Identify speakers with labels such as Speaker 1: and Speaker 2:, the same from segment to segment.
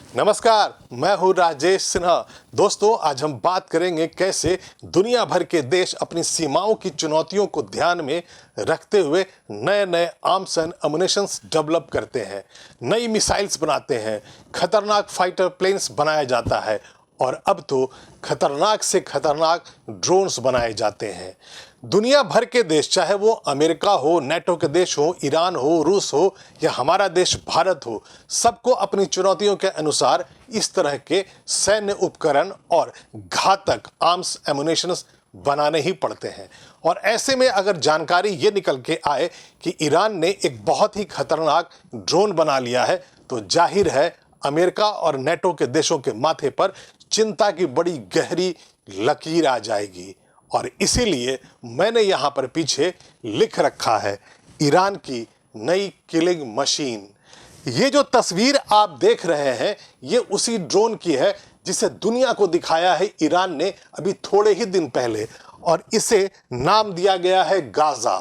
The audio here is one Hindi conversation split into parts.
Speaker 1: नमस्कार, मैं हूं राजेश सिन्हा। दोस्तों, आज हम बात करेंगे कैसे दुनिया भर के देश अपनी सीमाओं की चुनौतियों को ध्यान में रखते हुए नए नए आर्म्स एंड अम्युनिशंस डेवलप करते हैं, नई मिसाइल्स बनाते हैं, खतरनाक फाइटर प्लेन्स बनाया जाता है और अब तो खतरनाक से खतरनाक ड्रोन्स बनाए जाते हैं। दुनिया भर के देश, चाहे वो अमेरिका हो, नेटो के देश हो, ईरान हो, रूस हो या हमारा देश भारत हो, सबको अपनी चुनौतियों के अनुसार इस तरह के सैन्य उपकरण और घातक आर्म्स एमुनेशंस बनाने ही पड़ते हैं। और ऐसे में अगर जानकारी ये निकल के आए कि ईरान ने एक बहुत ही खतरनाक ड्रोन बना लिया है, तो जाहिर है अमेरिका और नेटो के देशों के माथे पर चिंता की बड़ी गहरी लकीर आ जाएगी। और इसीलिए मैंने यहाँ पर पीछे लिख रखा है, ईरान की नई किलिंग मशीन। ये जो तस्वीर आप देख रहे हैं, ये उसी ड्रोन की है जिसे दुनिया को दिखाया है ईरान ने अभी थोड़े ही दिन पहले, और इसे नाम दिया गया है गाजा।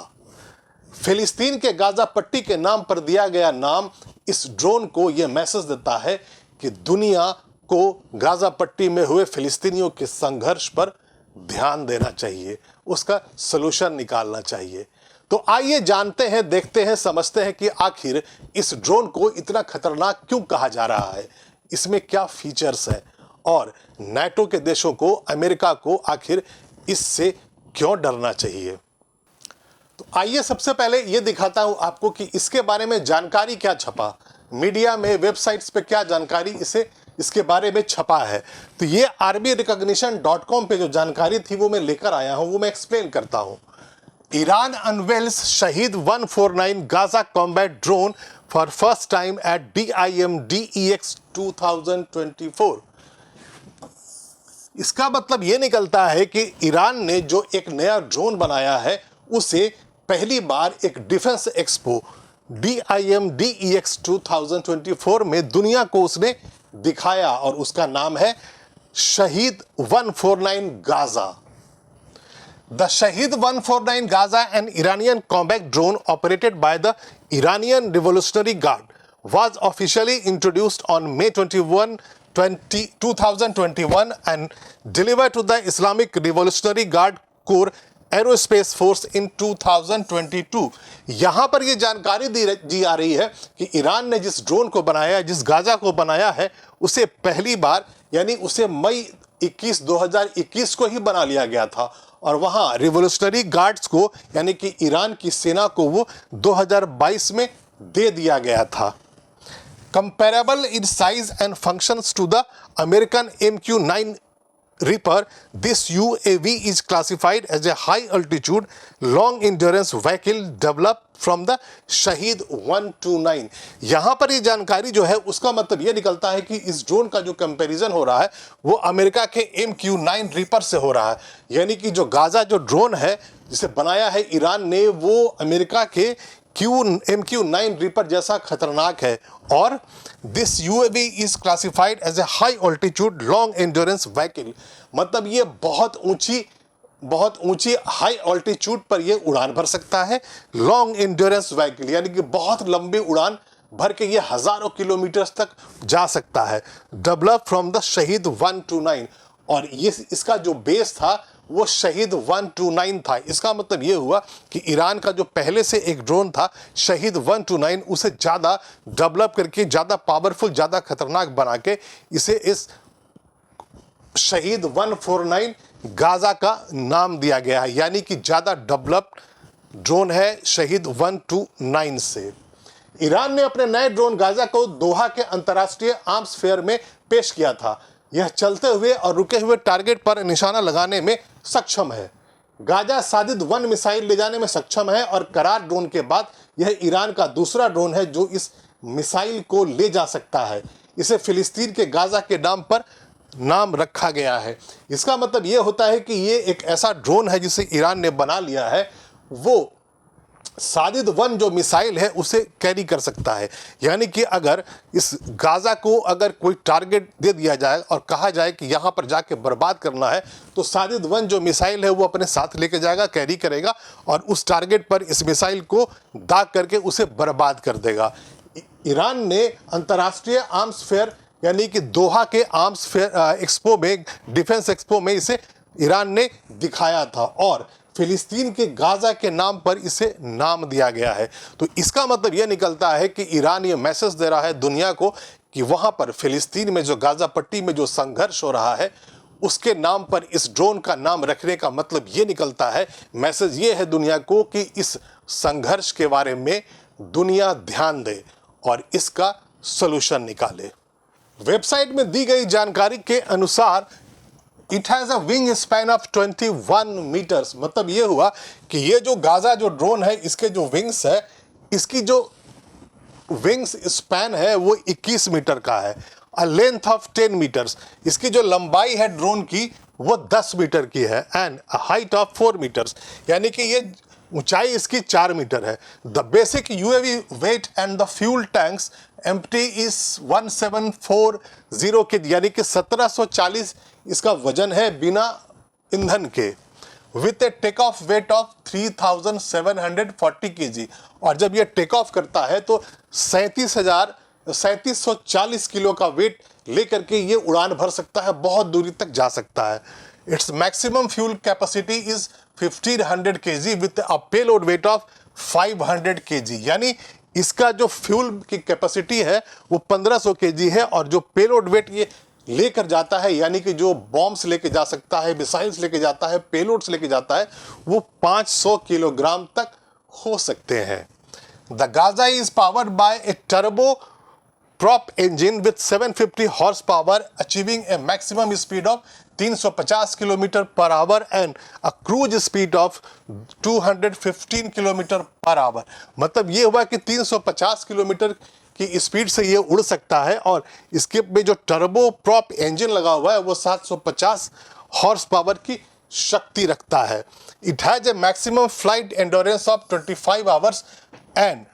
Speaker 1: फिलिस्तीन के गाजा पट्टी के नाम पर दिया गया नाम इस ड्रोन को यह मैसेज देता है कि दुनिया को गाजा पट्टी में हुए फिलिस्तीनियों के संघर्ष पर ध्यान देना चाहिए, उसका सलूशन निकालना चाहिए। तो आइए जानते हैं, देखते हैं, समझते हैं कि आखिर इस ड्रोन को इतना खतरनाक क्यों कहा जा रहा है, इसमें क्या फीचर्स हैं और नाटो के देशों को, अमेरिका को आखिर इससे क्यों डरना चाहिए। तो आइए सबसे पहले ये दिखाता हूं आपको कि इसके बारे में जानकारी क्या छपा, मीडिया में, वेबसाइट्स पे क्या जानकारी इसके बारे में छपा है। तो ये armyrecognition.com पे जो जानकारी थी वो मैं लेकर आया हूं, वो मैं एक्सप्लेन करता हूं। Iran unveils Shahed 149 Gaza combat drone for first time at DIM DEX 2024। इसका मतलब ये निकलता है कि ईरान ने जो एक नया ड्रोन बनाया है उसे पहली बार एक डिफेंस एक्सपो DIM DEX 2024 में दुनिया को उसने दिखाया और उसका नाम है शहीद 149 गाजा। द शहीद 149 Gaza, an Iranian combat drone operated by the Iranian Revolutionary Guard, was officially introduced on May 21, 2021 and delivered to the Islamic Revolutionary Guard Corps aerospace force in 2022। यहाँ पर ये जानकारी दी आ रही है कि ईरान ने जिस ड्रोन को बनाया, जिस गाजा को बनाया है, उसे पहली बार यानी उसे मई 2021 को ही बना लिया गया था और वहाँ रिवोल्यूशनरी गार्ड्स को यानी कि ईरान की सेना को वो 2022 में दे दिया गया था। Comparable in size and functions to the American MQ-9 Reaper, this UAV is classified as a high-altitude, long-endurance vehicle developed from the Shaheed 129। यहाँ पर ये जानकारी जो है उसका मतलब ये निकलता है कि इस ड्रोन का जो कंपैरिजन हो रहा है वो अमेरिका के MQ-9 रीपर से हो रहा है। यानी कि जो गाजा जो ड्रोन है जिसे बनाया है ईरान ने, वो अमेरिका के MQ-9 रीपर जैसा खतरनाक है। और this UAV is classified as a high altitude long endurance vehicle, मतलब ये बहुत ऊंची हाई ऑल्टीट्यूड पर ये उड़ान भर सकता है। लॉन्ग एंड्योरेंस व्हीकल यानी कि बहुत लंबी उड़ान भर के ये हजारों किलोमीटर्स तक जा सकता है। डेवलप फ्रॉम द शहीद 129, और ये इसका जो बेस था वो शहीद 129 था। इसका मतलब ये हुआ कि ईरान का जो पहले से एक ड्रोन था शहीद 129, उसे ज़्यादा डेवलप करके, ज़्यादा पावरफुल, ज़्यादा खतरनाक बना के इसे इस शहीद 149 गाजा का नाम दिया गया है। यानी कि ज़्यादा डेवलप्ड ड्रोन है शहीद 129 से। ईरान ने अपने नए ड्रोन गाजा को दोहा के अंतर्राष्ट्रीय आर्म्स फेयर में पेश किया था। यह चलते हुए और रुके हुए टारगेट पर निशाना लगाने में सक्षम है। गाजा सादिद 1 मिसाइल ले जाने में सक्षम है और करार ड्रोन के बाद यह ईरान का दूसरा ड्रोन है जो इस मिसाइल को ले जा सकता है। इसे फिलिस्तीन के गाजा के नाम पर नाम रखा गया है। इसका मतलब यह होता है कि ये एक ऐसा ड्रोन है जिसे ईरान ने बना लिया है, वो सादिद 1 जो मिसाइल है उसे कैरी कर सकता है। यानी कि अगर इस गाजा को अगर कोई टारगेट दे दिया जाए और कहा जाए कि यहाँ पर जाके बर्बाद करना है, तो सादिद 1 जो मिसाइल है वो अपने साथ लेके जाएगा, कैरी करेगा और उस टारगेट पर इस मिसाइल को दाग करके उसे बर्बाद कर देगा। ईरान ने अंतर्राष्ट्रीय आर्म्स फेयर यानी कि दोहा के आर्म्स एक्सपो में, डिफेंस एक्सपो में इसे ईरान ने दिखाया था और फिलिस्तीन के गाजा के नाम पर इसे नाम दिया गया है। तो इसका मतलब यह निकलता है कि ईरान ये मैसेज दे रहा है दुनिया को कि वहां पर फिलिस्तीन में जो गाजा पट्टी में जो संघर्ष हो रहा है उसके नाम पर इस ड्रोन का नाम रखने का मतलब ये निकलता है, मैसेज ये है दुनिया को कि इस संघर्ष के बारे में दुनिया ध्यान दे और इसका सॉल्यूशन निकाले। वेबसाइट में दी गई जानकारी के अनुसार it has a wing span of 21 metres. मतलब ये हुआ कि ये जो गाजा जो ड्रोन है इसके जो विंग्स है, इसकी जो विंग्स स्पैन है वो 21 मीटर का है। अ लेंथ ऑफ 10 मीटर्स, इसकी जो लंबाई है ड्रोन की वो 10 मीटर की है। एंड हाइट ऑफ 4 मीटर्स, यानी कि ये ऊंचाई इसकी 4 मीटर है। The basic UAV weight and the fuel tanks empty is 1740 के, यानी कि 1740 इसका वजन है बिना ईंधन के, with a take off weight of 3740 kg। और जब ये टेक ऑफ करता है तो 3740 किलो का वेट लेकर के ये उड़ान भर सकता है, बहुत दूरी तक जा सकता है। Its maximum fuel capacity is 1500 kg with a payload weight of 500 kg, यानी इसका जो फ्यूल की कैपेसिटी है वो 1500 kg है और जो पेलोड वेट ये लेकर जाता है, यानी कि जो बॉम्ब्स लेके जा सकता है, मिसाइल्स लेके जाता है, पेलोड्स लेके जाता है, वो 500 किलोग्राम तक हो सकते हैं। The Gaza is powered by A turbo prop engine with 750 horsepower achieving a maximum speed of 350 km per hour and a cruise speed of 215 km per hour। मतलब ये हुआ कि 350 किलोमीटर की स्पीड से ये उड़ सकता है और इसके में जो टर्बो प्रॉप इंजन लगा हुआ है वो 750 हॉर्स पावर की शक्ति रखता है। It has a maximum flight endurance of 25 hours and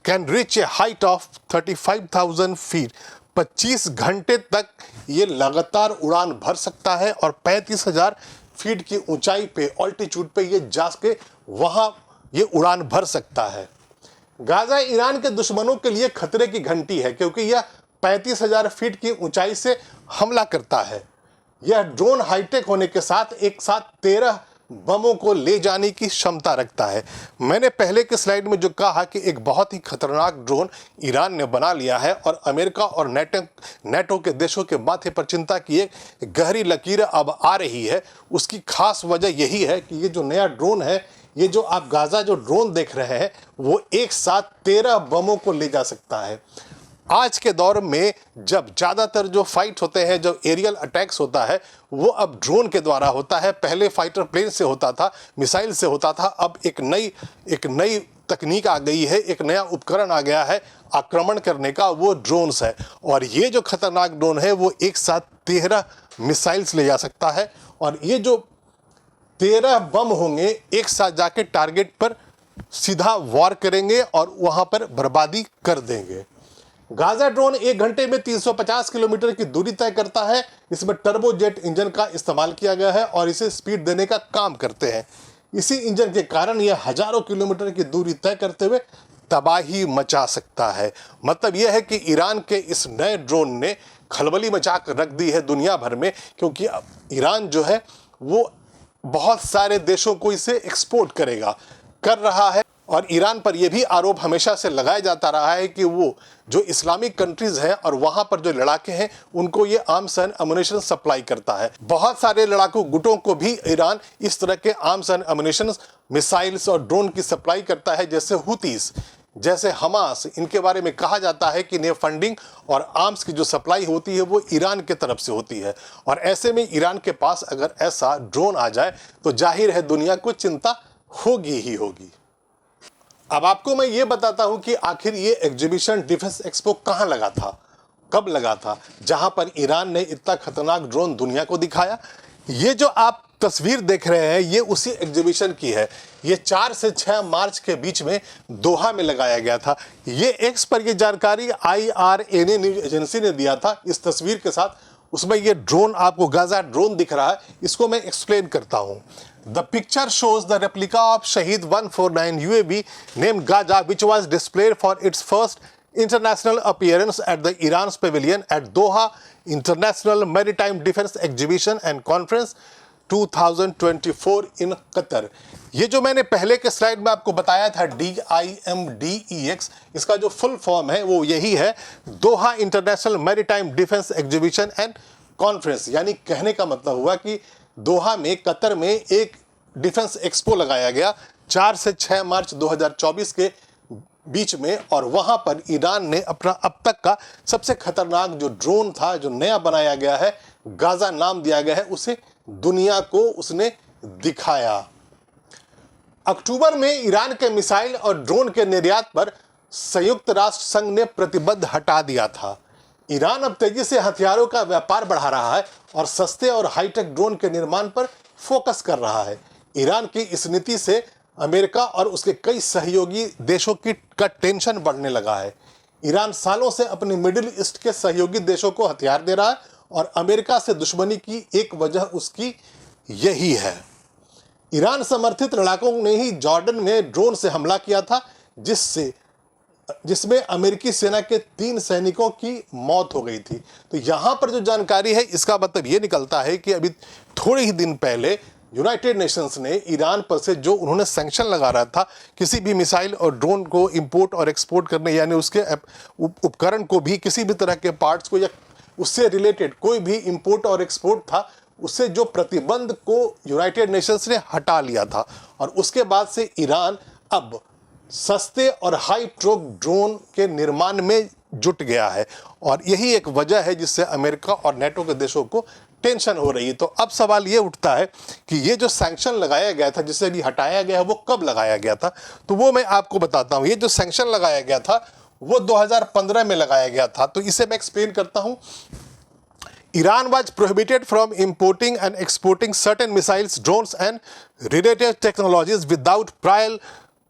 Speaker 1: can reach a height of 35,000 feet. 25 घंटे तक ये लगातार उड़ान भर सकता है और 35,000 फीट की ऊंचाई पे, ऑल्टीट्यूड पे ये जाके वहां ये उड़ान भर सकता है। गाजा ईरान के दुश्मनों के लिए खतरे की घंटी है क्योंकि यह 35,000 फीट की ऊंचाई से हमला करता है। यह ड्रोन हाईटेक होने के साथ एक साथ 13 बमों को ले जाने की क्षमता रखता है। मैंने पहले के स्लाइड में जो कहा कि एक बहुत ही खतरनाक ड्रोन ईरान ने बना लिया है और अमेरिका और नेटो के देशों के माथे पर चिंता की एक गहरी लकीर अब आ रही है। उसकी खास वजह यही है कि ये जो नया ड्रोन है, ये जो आप गाजा जो ड्रोन देख रहे हैं वो एक साथ 13 बमों को ले जा सकता है। आज के दौर में जब ज़्यादातर जो फाइट होते हैं, जो एरियल अटैक्स होता है, वो अब ड्रोन के द्वारा होता है। पहले फाइटर प्लेन से होता था, मिसाइल से होता था। अब एक नई तकनीक आ गई है, एक नया उपकरण आ गया है आक्रमण करने का, वो ड्रोन्स है। और ये जो खतरनाक ड्रोन है वो एक साथ 13 मिसाइल्स ले जा सकता है और ये जो 13 बम होंगे एक साथ जाके टारगेट पर सीधा वार करेंगे और वहाँ पर बर्बादी कर देंगे। गाजा ड्रोन 1 घंटे में 350 किलोमीटर की दूरी तय करता है। इसमें टर्बोजेट इंजन का इस्तेमाल किया गया है और इसे स्पीड देने का काम करते हैं। इसी इंजन के कारण यह हजारों किलोमीटर की दूरी तय करते हुए तबाही मचा सकता है। मतलब यह है कि ईरान के इस नए ड्रोन ने खलबली मचा कर रख दी है दुनिया भर में, क्योंकि ईरान जो है वो बहुत सारे देशों को इसे एक्सपोर्ट कर रहा है। और ईरान पर यह भी आरोप हमेशा से लगाया जाता रहा है कि वो जो इस्लामिक कंट्रीज हैं और वहां पर जो लड़ाके हैं उनको ये आर्म्स एंड अम्युनिशन सप्लाई करता है। बहुत सारे लड़ाकू गुटों को भी ईरान इस तरह के आर्म्स एंड अम्युनिशन, मिसाइल्स और ड्रोन की सप्लाई करता है, जैसे हुतीस, जैसे हमास। इनके बारे में कहा जाता है कि इन्हें फंडिंग और आर्म्स की जो सप्लाई होती है वो ईरान के तरफ से होती है। और ऐसे में ईरान के पास अगर ऐसा ड्रोन आ जाए तो जाहिर है दुनिया को चिंता होगी ही होगी। अब आपको मैं ये बताता हूं कि आखिर ये एग्जीबिशन डिफेंस एक्सपो कहां लगा था, कब लगा था, जहां पर ईरान ने इतना खतरनाक ड्रोन दुनिया को दिखाया। ये जो आप तस्वीर देख रहे हैं ये उसी एग्जीबिशन की है। ये 4 से 6 मार्च के बीच में दोहा में लगाया गया था। ये एक्स पर ये जानकारी IRNA न्यूज एजेंसी ने दिया था इस तस्वीर के साथ। उसमें ये ड्रोन, आपको गाजा ड्रोन दिख रहा है, इसको मैं एक्सप्लेन करता हूं। The picture shows the replica of Shahed 149 UAV named Gaza, which was displayed for its first international appearance at the Iran's pavilion at Doha International Maritime Defense Exhibition and Conference 2024 in Qatar। ये जो मैंने पहले के स्लाइड में आपको बताया था DIMDEX, इसका जो फुल फॉर्म है वो यही है, Doha International Maritime Defence Exhibition and Conference. यानी कहने का मतलब हुआ कि दोहा में, कतर में एक डिफेंस एक्सपो लगाया गया 4 से 6 मार्च 2024 के बीच में, और वहां पर ईरान ने अपना अब तक का सबसे खतरनाक जो ड्रोन था, जो नया बनाया गया है, गाजा नाम दिया गया है, उसे दुनिया को उसने दिखाया। अक्टूबर में ईरान के मिसाइल और ड्रोन के निर्यात पर संयुक्त राष्ट्र संघ ने प्रतिबंध हटा दिया था। ईरान अब तेजी से हथियारों का व्यापार बढ़ा रहा है और सस्ते और हाईटेक ड्रोन के निर्माण पर फोकस कर रहा है। ईरान की इस नीति से अमेरिका और उसके कई सहयोगी देशों का टेंशन बढ़ने लगा है। ईरान सालों से अपने मिडिल ईस्ट के सहयोगी देशों को हथियार दे रहा है और अमेरिका से दुश्मनी की एक वजह उसकी यही है। ईरान समर्थित लड़ाकों ने ही जॉर्डन में ड्रोन से हमला किया था, जिसमें अमेरिकी सेना के 3 सैनिकों की मौत हो गई थी। तो यहाँ पर जो जानकारी है, इसका मतलब ये निकलता है कि अभी थोड़े ही दिन पहले यूनाइटेड नेशंस ने ईरान पर से जो उन्होंने सैंक्शन लगा रहा था, किसी भी मिसाइल और ड्रोन को इंपोर्ट और एक्सपोर्ट करने, यानी उसके उपकरण को भी, किसी भी तरह के पार्ट्स को या उससे रिलेटेड कोई भी इंपोर्ट और एक्सपोर्ट था, उससे जो प्रतिबंध को यूनाइटेड नेशंस ने हटा लिया था। और उसके बाद से ईरान अब सस्ते और हाई ट्रोक ड्रोन के निर्माण में जुट गया है, और यही एक वजह है जिससे अमेरिका और नेटो के देशों को टेंशन हो रही है। तो अब सवाल ये उठता है कि ये जो सैंक्शन लगाया गया था, जिसे भी हटाया गया है, वो कब लगाया गया था? तो वो मैं आपको बताता हूँ। ये जो सैंक्शन लगाया गया था वो 2015 में लगाया गया था। तो इसे मैं एक्सप्लेन करता हूँ। Iran was prohibited from importing and exporting certain missiles, drones and related technologies without prior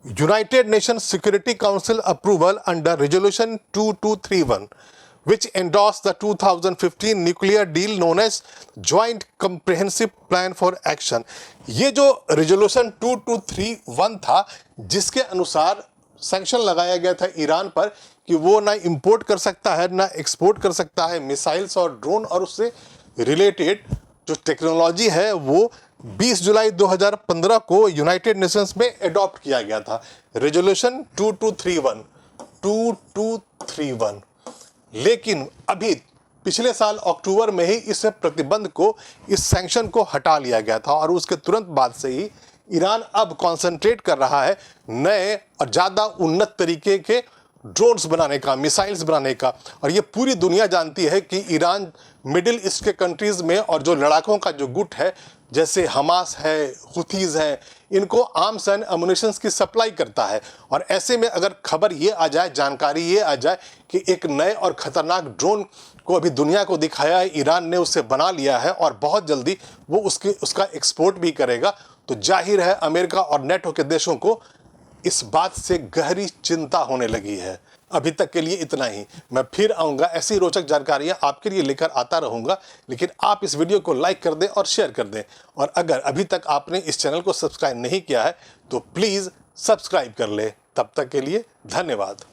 Speaker 1: United Nations Security Council approval under Resolution 2231, which endorsed the 2015 nuclear deal known as Joint Comprehensive Plan for Action। ये जो Resolution 2231 था, जिसके अनुसार सैंक्शन लगाया गया था ईरान पर कि वो ना इंपोर्ट कर सकता है ना एक्सपोर्ट कर सकता है मिसाइल्स और ड्रोन, और उससे रिलेटेड जो टेक्नोलॉजी है वो 20 जुलाई 2015 को यूनाइटेड नेशंस में अडॉप्ट किया गया था। रेजोल्यूशन 2231। लेकिन अभी पिछले साल अक्टूबर में ही इस प्रतिबंध को, इस सैंक्शन को हटा लिया गया था, और उसके तुरंत बाद से ही ईरान अब कॉन्सेंट्रेट कर रहा है नए और ज़्यादा उन्नत तरीके के ड्रोन्स बनाने का, मिसाइल्स बनाने का। और ये पूरी दुनिया जानती है कि ईरान मिडिल ईस्ट के कंट्रीज़ में, और जो लड़ाकों का जो गुट है, जैसे हमास है, हुथीज़ हैं, इनको आर्म्स एंड एमुनिशंस की सप्लाई करता है। और ऐसे में अगर खबर ये आ जाए, जानकारी ये आ जाए कि एक नए और ख़तरनाक ड्रोन को अभी दुनिया को दिखाया है, ईरान ने उसे बना लिया है और बहुत जल्दी वो उसका एक्सपोर्ट भी करेगा, तो जाहिर है अमेरिका और नेटो के देशों को इस बात से गहरी चिंता होने लगी है। अभी तक के लिए इतना ही। मैं फिर आऊँगा, ऐसी रोचक जानकारियाँ आपके लिए लेकर आता रहूँगा, लेकिन आप इस वीडियो को लाइक कर दें और शेयर कर दें। और अगर अभी तक आपने इस चैनल को सब्सक्राइब नहीं किया है तो प्लीज़ सब्सक्राइब कर ले। तब तक के लिए धन्यवाद।